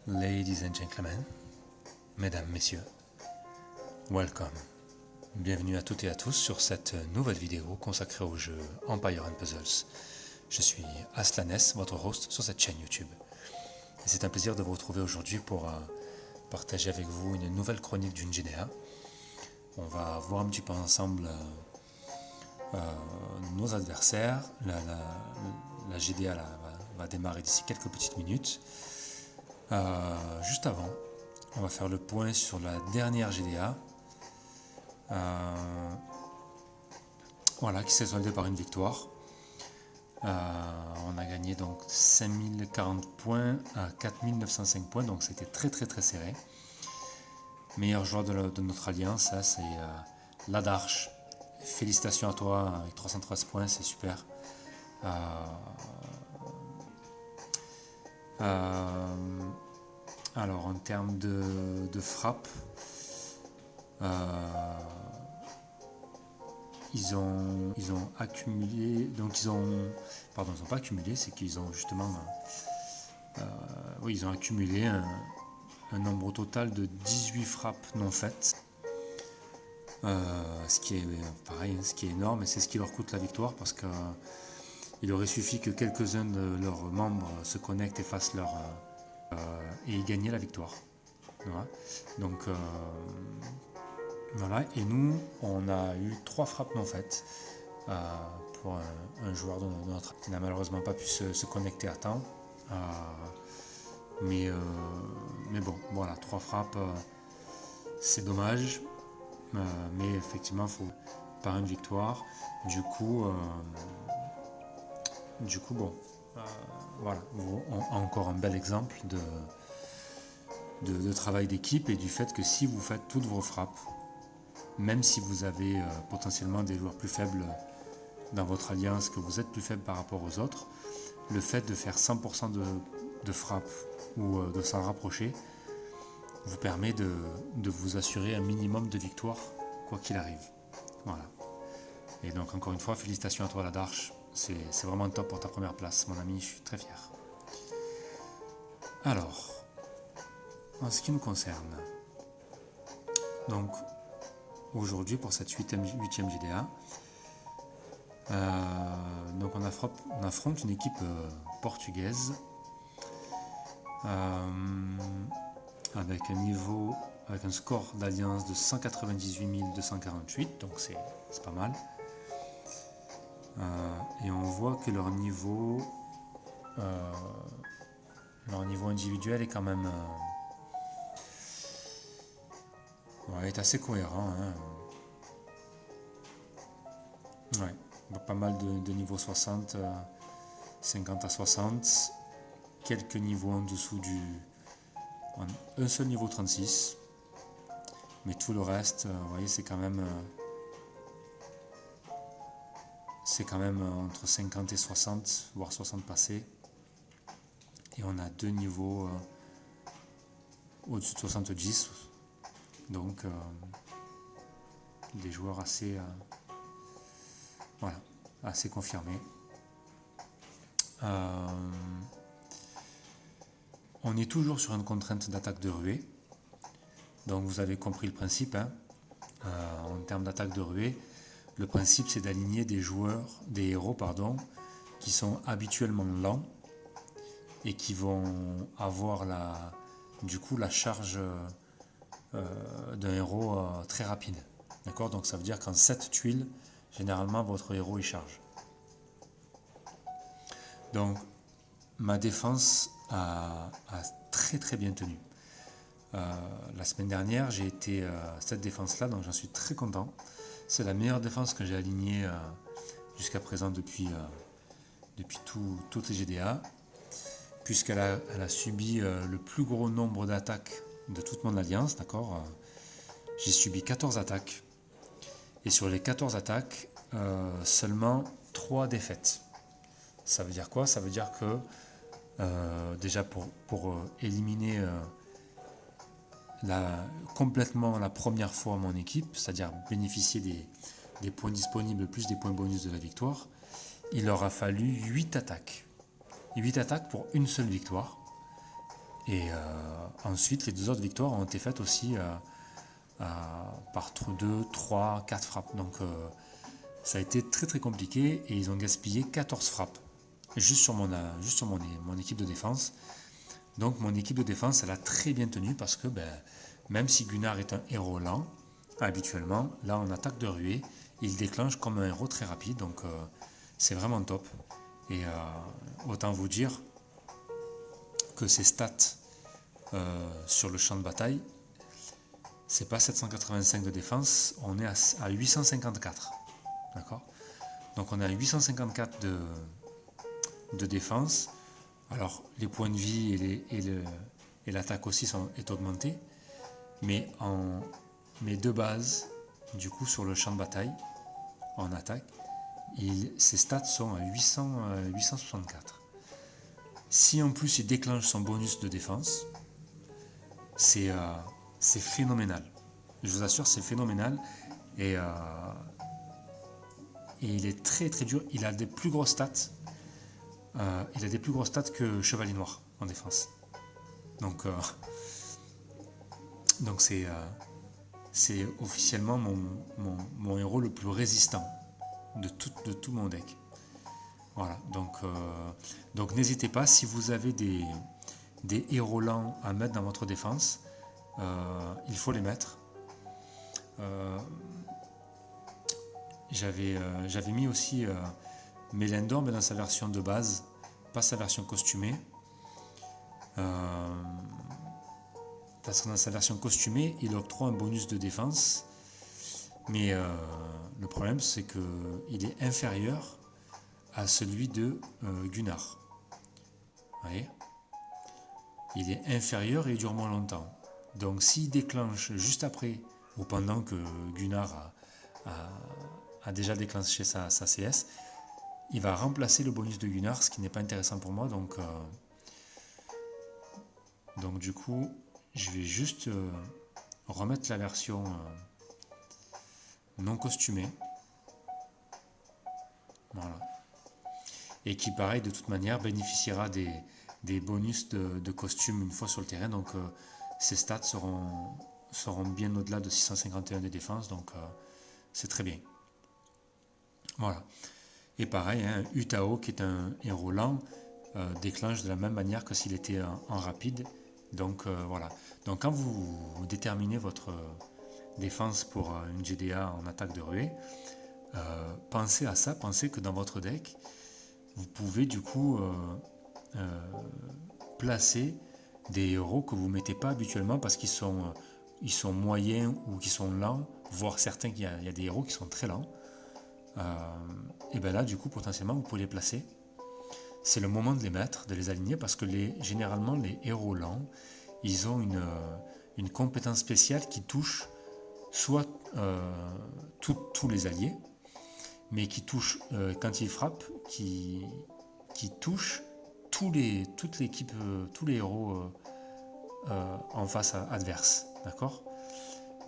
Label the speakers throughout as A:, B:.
A: Ladies and gentlemen, mesdames, messieurs, welcome. Bienvenue à toutes et à tous sur cette nouvelle vidéo consacrée au jeu Empire & Puzzles. Je suis Aslanes, votre host sur cette chaîne YouTube. Et c'est un plaisir de vous retrouver aujourd'hui pour partager avec vous une nouvelle chronique d'une GDA. On va voir un petit peu ensemble nos adversaires. La GDA va démarrer d'ici quelques petites minutes. Juste avant, on va faire le point sur la dernière GDA. Qui s'est soldée par une victoire. On a gagné donc 5040 points à 4905 points, donc c'était très serré. Meilleur joueur de notre alliance, ça, c'est Ladarche. Félicitations à toi avec 313 points, c'est super. Alors en termes de frappe, ils ont accumulé, donc ils ont pas accumulé, c'est qu'ils ont justement ils ont accumulé un nombre total de 18 frappes non faites, ce qui est énorme, et c'est ce qui leur coûte la victoire, parce que il aurait suffi que quelques-uns de leurs membres se connectent et fassent et gagner la victoire. Voilà. Donc voilà, et nous on a eu 3 frappes non faites pour un joueur de notre qui n'a malheureusement pas pu se connecter à temps. Mais bon, voilà, 3 frappes, c'est dommage, mais effectivement, il faut par une victoire. Du coup, bon, voilà, encore un bel exemple de travail d'équipe, et du fait que si vous faites toutes vos frappes, même si vous avez potentiellement des joueurs plus faibles dans votre alliance, que vous êtes plus faible par rapport aux autres, le fait de faire 100% de frappes ou de s'en rapprocher vous permet de vous assurer un minimum de victoires quoi qu'il arrive. Voilà. Et donc encore une fois, félicitations à toi Ladarche, c'est vraiment top pour ta première place mon ami, je suis très fier. Alors, en ce qui nous concerne, donc aujourd'hui pour cette 8e GDA, donc on affronte une équipe portugaise avec un score d'alliance de 198 248, donc c'est pas mal. Et on voit que leur niveau individuel est quand même est assez cohérent, hein. Ouais, pas mal de niveaux 60, 50 à 60, quelques niveaux en dessous un seul niveau 36, mais tout le reste, vous voyez, c'est quand même entre 50 et 60, voire 60 passés, et on a 2 niveaux au-dessus de 70, donc des joueurs assez confirmés. On est toujours sur une contrainte d'attaque de ruée, donc vous avez compris le principe, hein. En termes d'attaque de ruée, le principe c'est d'aligner des héros qui sont habituellement lents et qui vont avoir la charge d'un héros très rapide. D'accord ? Donc ça veut dire qu'en 7 tuiles, généralement votre héros il charge. Donc ma défense a très bien tenu. La semaine dernière, j'ai été cette défense-là, donc j'en suis très content. C'est la meilleure défense que j'ai alignée jusqu'à présent depuis toutes les GDA, puisqu'elle a subi le plus gros nombre d'attaques de toute mon alliance. D'accord ? J'ai subi 14 attaques, et sur les 14 attaques, seulement 3 défaites. Ça veut dire quoi ? Ça veut dire que déjà pour éliminer complètement la première fois mon équipe, c'est-à-dire bénéficier des points disponibles plus des points bonus de la victoire, il leur a fallu 8 attaques. 8 attaques pour une seule victoire. Et ensuite, les 2 autres victoires ont été faites aussi par 2, 3, 4 frappes. Donc ça a été très très compliqué et ils ont gaspillé 14 frappes juste sur mon équipe de défense. Donc mon équipe de défense, elle a très bien tenu parce que même si Gunnar est un héros lent, habituellement, là en attaque de ruée, il déclenche comme un héros très rapide. Donc c'est vraiment top. Et autant vous dire que ses stats sur le champ de bataille, c'est pas 785 de défense, on est à 854. D'accord ? Donc on est à 854 de défense. Alors les points de vie et l'attaque aussi est augmentée. Mais de base, du coup sur le champ de bataille, en attaque, ses stats sont à 864. Si en plus il déclenche son bonus de défense, c'est phénoménal. Je vous assure, c'est phénoménal. Et il est très très dur. Il a des plus grosses stats. Que Chevalier Noir en défense. Donc c'est officiellement mon héros le plus résistant de tout mon deck. Voilà, donc n'hésitez pas, si vous avez des héros lents à mettre dans votre défense, il faut les mettre. J'avais mis aussi Mélendor, mais dans sa version de base, pas sa version costumée. Parce que dans sa version costumée, il octroie un bonus de défense. Mais le problème, c'est qu'il est inférieur à celui de Gunnar. Vous voyez ? Il est inférieur et il dure moins longtemps. Donc s'il déclenche juste après, ou pendant que Gunnar a déjà déclenché sa CS, il va remplacer le bonus de Gunnar, ce qui n'est pas intéressant pour moi. Donc du coup, je vais juste remettre la version non costumée. Voilà. Et qui, pareil, de toute manière, bénéficiera des bonus de costume une fois sur le terrain. Donc ses stats seront bien au-delà de 651 de défense. Donc c'est très bien. Voilà. Et pareil, Utao, qui est un héros lent, déclenche de la même manière que s'il était en rapide. Donc voilà. Donc quand vous déterminez votre défense pour une GDA en attaque de ruée, pensez à ça, pensez que dans votre deck, vous pouvez du coup placer des héros que vous ne mettez pas habituellement parce qu'ils sont moyens ou qu'ils sont lents, voire certains, il y a des héros qui sont très lents. Et bien là, du coup, potentiellement, vous pouvez les placer. C'est le moment de les mettre, de les aligner, parce que généralement, les héros lents, ils ont une compétence spéciale qui touche soit tous les alliés, mais qui touche, quand ils frappent, qui touche toute l'équipe, tous les héros en face adverse. D'accord ?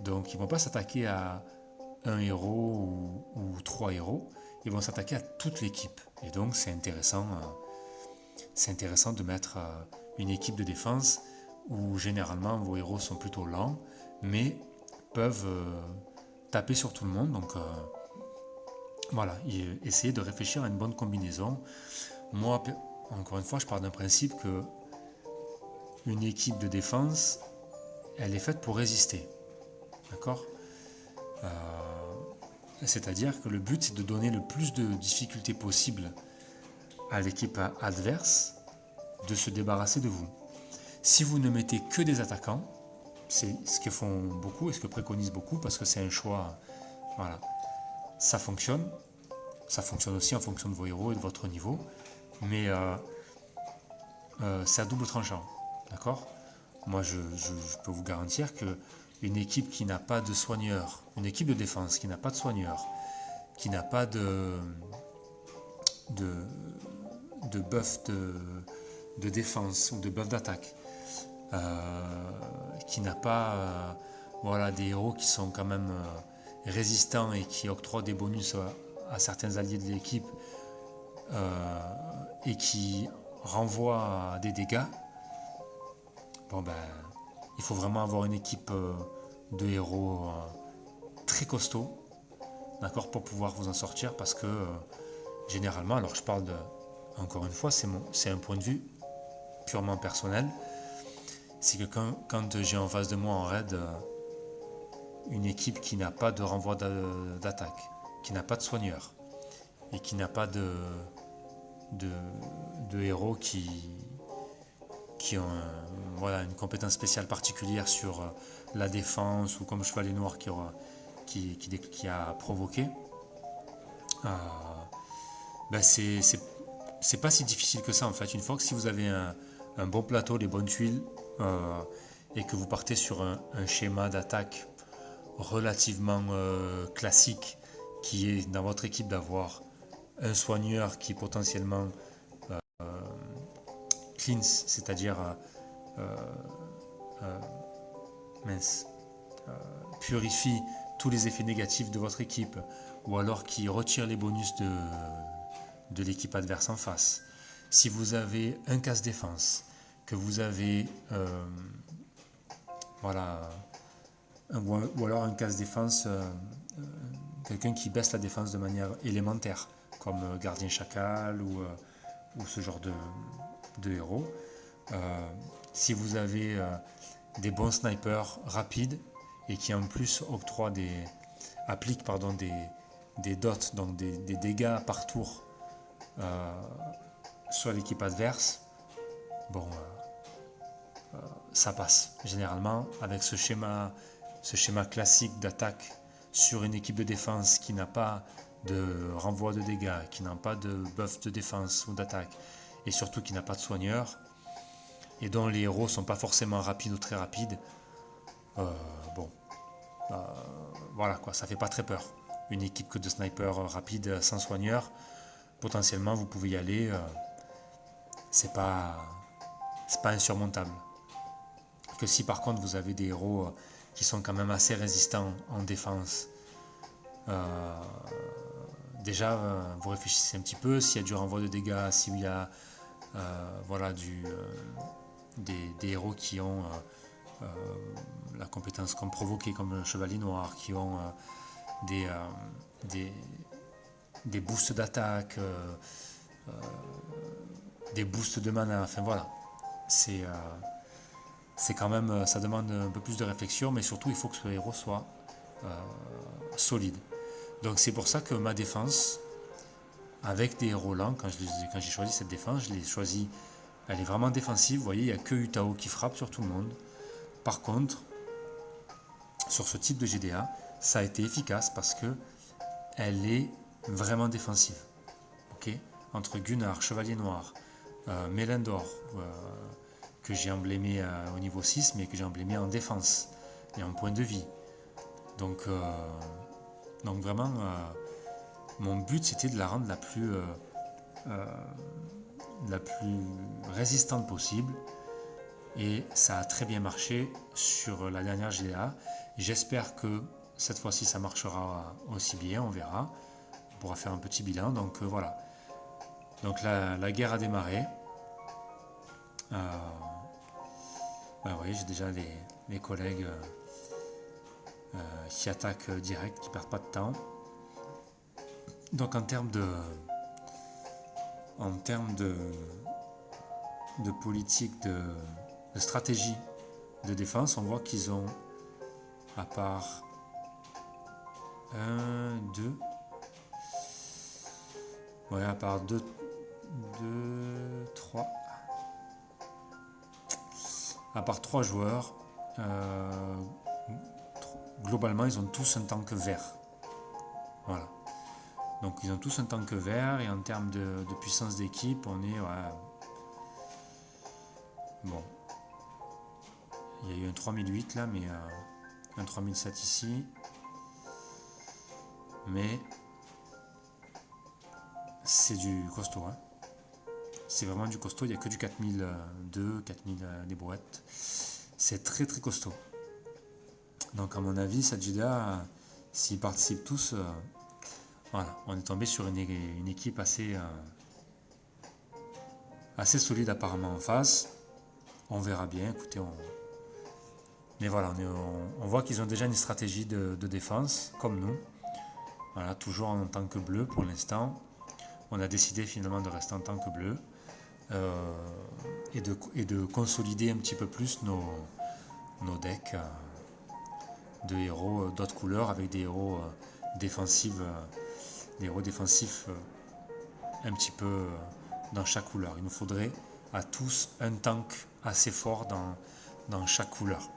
A: Donc, ils ne vont pas s'attaquer à un héros ou 3 héros, ils vont s'attaquer à toute l'équipe. Et donc c'est intéressant de mettre une équipe de défense où généralement vos héros sont plutôt lents, mais peuvent taper sur tout le monde. Donc voilà, essayez de réfléchir à une bonne combinaison. Moi, encore une fois, je pars d'un principe que une équipe de défense, elle est faite pour résister. D'accord ? C'est-à-dire que le but, c'est de donner le plus de difficultés possible à l'équipe adverse de se débarrasser de vous. Si vous ne mettez que des attaquants, c'est ce que font beaucoup et ce que préconisent beaucoup, parce que c'est un choix, voilà, ça fonctionne. Ça fonctionne aussi en fonction de vos héros et de votre niveau, mais c'est à double tranchant, d'accord ? Moi, je peux vous garantir que une équipe qui n'a pas de soigneur, une équipe de défense qui n'a pas de soigneur, qui n'a pas de buff de défense ou de buff d'attaque, qui n'a pas des héros qui sont quand même résistants et qui octroient des bonus à certains alliés de l'équipe et qui renvoient à des dégâts, bon ben, il faut vraiment avoir une équipe de héros très costaud, d'accord, pour pouvoir vous en sortir, parce que généralement, alors je parle de, encore une fois, c'est un point de vue purement personnel, c'est que quand j'ai en face de moi en raid une équipe qui n'a pas de renvoi d'attaque, qui n'a pas de soigneur, et qui n'a pas de, de héros qui ont voilà, une compétence spéciale particulière sur la défense, ou comme Chevalier Noir qui a provoqué, euh, ben c'est pas si difficile que ça en fait. Une fois que si vous avez un bon plateau, les bonnes tuiles, et que vous partez sur un schéma d'attaque relativement classique, qui est dans votre équipe d'avoir un soigneur qui potentiellement cleanse, c'est-à-dire mince, purifie tous les effets négatifs de votre équipe, ou alors qui retire les bonus de l'équipe adverse en face. Si vous avez un casse défense, que vous avez voilà, ou alors un casse défense, quelqu'un qui baisse la défense de manière élémentaire, comme Gardien Chacal ou ce genre de héros. Si vous avez des bons snipers rapides et qui en plus appliquent des dots, donc des dégâts par tour sur l'équipe adverse, bon, ça passe. Généralement, avec ce schéma classique d'attaque sur une équipe de défense qui n'a pas de renvoi de dégâts, qui n'a pas de buff de défense ou d'attaque, et surtout qui n'a pas de soigneur, et dont les héros sont pas forcément rapides ou très rapides, bon, voilà quoi, ça fait pas très peur. Une équipe que de snipers rapides sans soigneur, potentiellement vous pouvez y aller, c'est pas insurmontable. Que si par contre vous avez des héros qui sont quand même assez résistants en défense, déjà vous réfléchissez un petit peu s'il y a du renvoi de dégâts, s'il y a voilà, des héros qui ont la compétence comme provoquer, comme le Chevalier Noir, qui ont des, des, des boosts d'attaque, des boosts de mana, enfin voilà. C'est quand même, ça demande un peu plus de réflexion, mais surtout il faut que ce héros soit solide. Donc c'est pour ça que ma défense, avec des héros lents, quand j'ai choisi cette défense, je l'ai choisi, elle est vraiment défensive. Vous voyez, il n'y a que Utao qui frappe sur tout le monde. Par contre, sur ce type de GDA, ça a été efficace parce que elle est vraiment défensive. Okay, entre Gunnar, Chevalier Noir, Melendor, que j'ai emblémé au niveau 6, mais que j'ai emblémé en défense et en point de vie. Donc vraiment, mon but c'était de la rendre la plus résistante possible. Et ça a très bien marché sur la dernière GDA. J'espère que cette fois-ci ça marchera aussi bien, on verra. On pourra faire un petit bilan. Donc voilà. Donc la guerre a démarré. Vous voyez, j'ai déjà mes collègues qui attaquent direct, qui ne perdent pas de temps. Donc en termes de politique, de stratégie de défense, on voit qu'ils ont, à part 1, 2, ouais, à part 2, 3, à part 3 joueurs, globalement ils ont tous un tank vert. Voilà. Donc ils ont tous un tank vert, et en termes de puissance d'équipe, on est, ouais, bon, il y a eu un 3008 là, mais un 3007 ici, mais c'est du costaud, hein. C'est vraiment du costaud, il n'y a que du 4002, 4000 des brouettes. C'est très très costaud. Donc à mon avis, cette GDA, s'ils participent tous, voilà, on est tombé sur une équipe assez solide apparemment en face. On verra bien, écoutez, mais voilà, on voit qu'ils ont déjà une stratégie de défense, comme nous. Voilà, toujours en tant que bleu pour l'instant. On a décidé finalement de rester en tant que bleu et de consolider un petit peu plus nos decks de héros d'autres couleurs avec défensifs, des héros défensifs un petit peu dans chaque couleur. Il nous faudrait à tous un tank assez fort dans chaque couleur.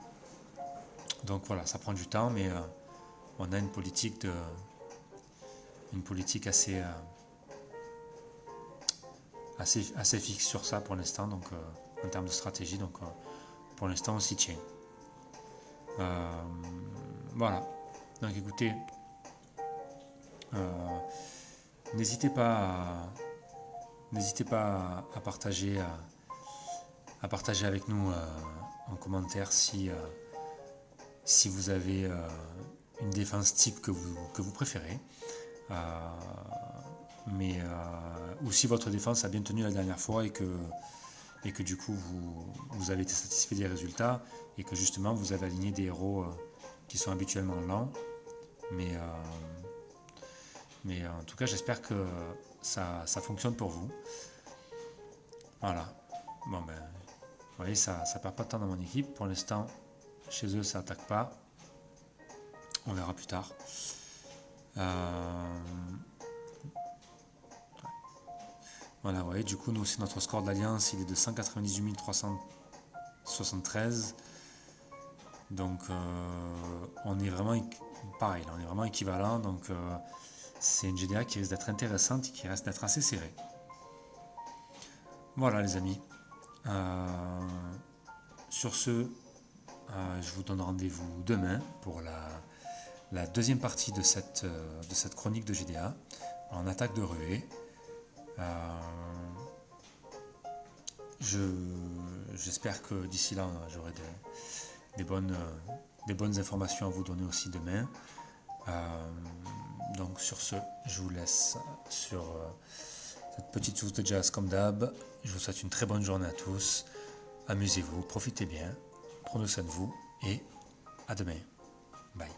A: Donc voilà, ça prend du temps, mais on a une politique assez fixe sur ça pour l'instant, donc en termes de stratégie, donc pour l'instant on s'y tient. Voilà. Donc écoutez, n'hésitez pas à partager avec nous en commentaire si vous avez une défense type que vous préférez. Ou si votre défense a bien tenu la dernière fois et que du coup vous avez été satisfait des résultats et que justement vous avez aligné des héros qui sont habituellement lents. Mais en tout cas j'espère que ça fonctionne pour vous. Voilà. Bon ben, vous voyez, ça perd pas de temps dans mon équipe. Pour l'instant, chez eux ça attaque pas. On verra plus tard. Voilà, ouais, du coup, nous aussi, notre score d'alliance, il est de 198 373. Donc, on est vraiment pareil, on est vraiment équivalent. Donc, c'est une GDA qui risque d'être intéressante et qui risque d'être assez serrée. Voilà, les amis. Sur ce, je vous donne rendez-vous demain pour la deuxième partie de cette chronique de GDA en attaque de ruée. J'espère que d'ici là j'aurai des bonnes informations à vous donner aussi demain. Donc sur ce, je vous laisse sur cette petite source de jazz comme d'hab. Je vous souhaite une très bonne journée à tous. Amusez-vous, profitez bien, prenez soin de vous et à demain. Bye.